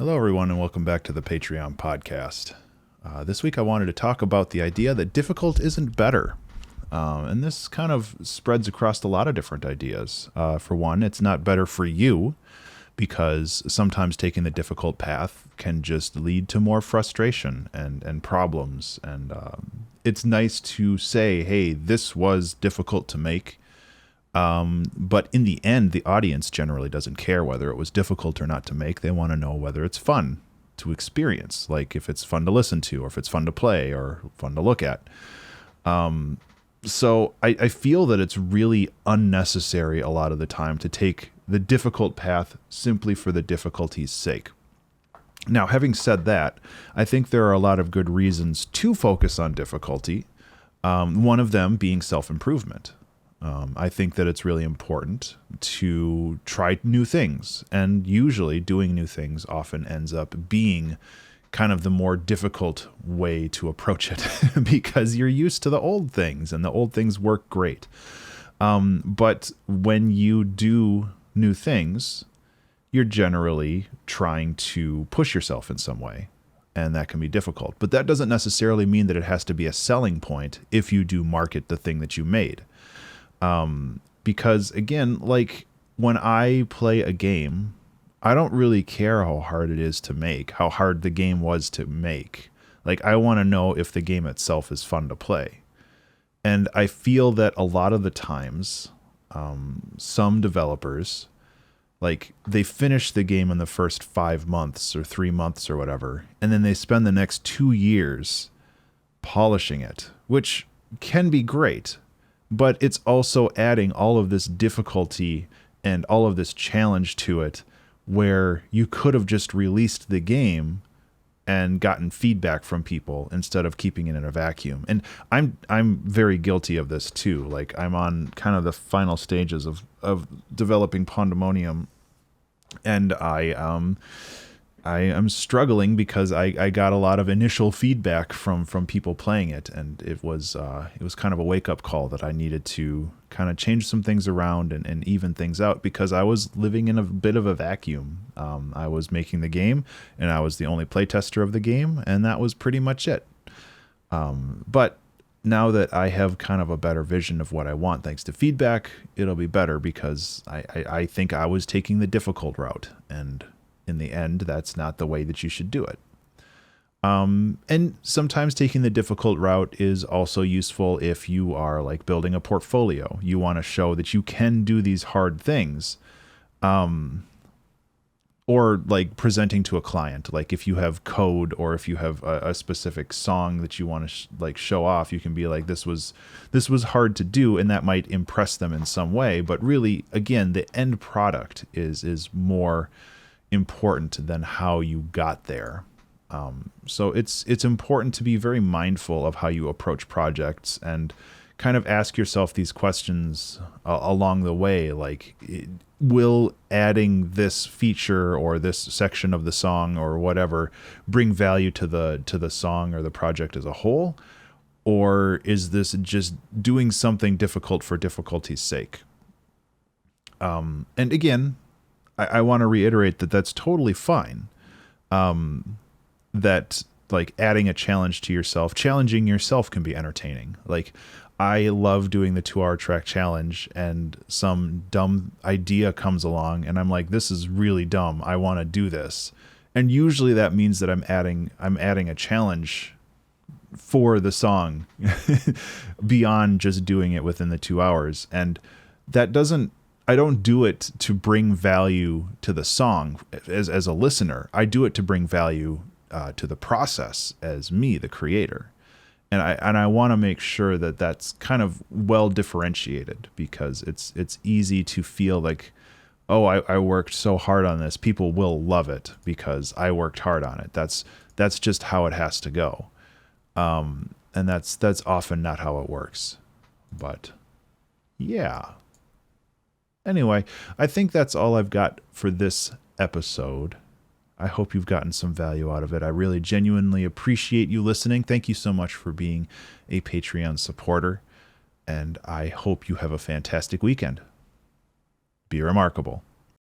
Hello, everyone, and welcome back to the Patreon podcast. This week I wanted to talk about the idea that difficult isn't better. And this kind of spreads across a lot of different ideas. For one, it's not better for you because sometimes taking the difficult path can just lead to more frustration and problems. And it's nice to say, hey, this was difficult to make. But in the end, the audience generally doesn't care whether it was difficult or not to make. They want to know whether it's fun to experience, like if it's fun to listen to, or if it's fun to play, or fun to look at. So I feel that it's really unnecessary a lot of the time to take the difficult path simply for the difficulty's sake. Now, having said that, I think there are a lot of good reasons to focus on difficulty, one of them being self-improvement. I think that it's really important to try new things, and usually doing new things often ends up being kind of the more difficult way to approach it because you're used to the old things and the old things work great. But when you do new things, you're generally trying to push yourself in some way, and that can be difficult. But that doesn't necessarily mean that it has to be a selling point if you do market the thing that you made. Because again, like when I play a game, I don't really care how hard it is to make, how hard the game was to make. Like, I want to know if the game itself is fun to play. And I feel that a lot of the times, some developers, like, they finish the game in the first 5 months or 3 months or whatever, and then they spend the next 2 years polishing it, which can be great. But it's also adding all of this difficulty and all of this challenge to it, where you could have just released the game and gotten feedback from people instead of keeping it in a vacuum. And I'm very guilty of this too. Like, I'm on kind of the final stages of developing Pandemonium, and I am struggling because I got a lot of initial feedback from people playing it, and it was kind of a wake-up call that I needed to kind of change some things around and even things out, because I was living in a bit of a vacuum. I was making the game, and I was the only playtester of the game, and that was pretty much it. But now that I have kind of a better vision of what I want, thanks to feedback, it'll be better, because I think I was taking the difficult route, and in the end, that's not the way that you should do it. And sometimes taking the difficult route is also useful if you are like building a portfolio. You want to show that you can do these hard things, or like presenting to a client. Like if you have code, or if you have a specific song that you want to show off, you can be like, this was hard to do, and that might impress them in some way. But really, again, the end product is more important than how you got there. So it's important to be very mindful of how you approach projects and kind of ask yourself these questions along the way. Like, will adding this feature or this section of the song or whatever bring value to the song or the project as a whole? Or is this just doing something difficult for difficulty's sake? And again, I want to reiterate that that's totally fine. That like adding a challenge to yourself, challenging yourself can be entertaining. Like, I love doing the 2-hour track challenge, and some dumb idea comes along and I'm like, this is really dumb, I want to do this. And usually that means that I'm adding a challenge for the song beyond just doing it within the 2 hours. And I don't do it to bring value to the song as a listener. I do it to bring value to the process as me, the creator. And I want to make sure that that's kind of well differentiated, because it's easy to feel like, oh, I worked so hard on this, people will love it because I worked hard on it. That's just how it has to go. And that's often not how it works. But yeah. Anyway, I think that's all I've got for this episode. I hope you've gotten some value out of it. I really genuinely appreciate you listening. Thank you so much for being a Patreon supporter, and I hope you have a fantastic weekend. Be remarkable.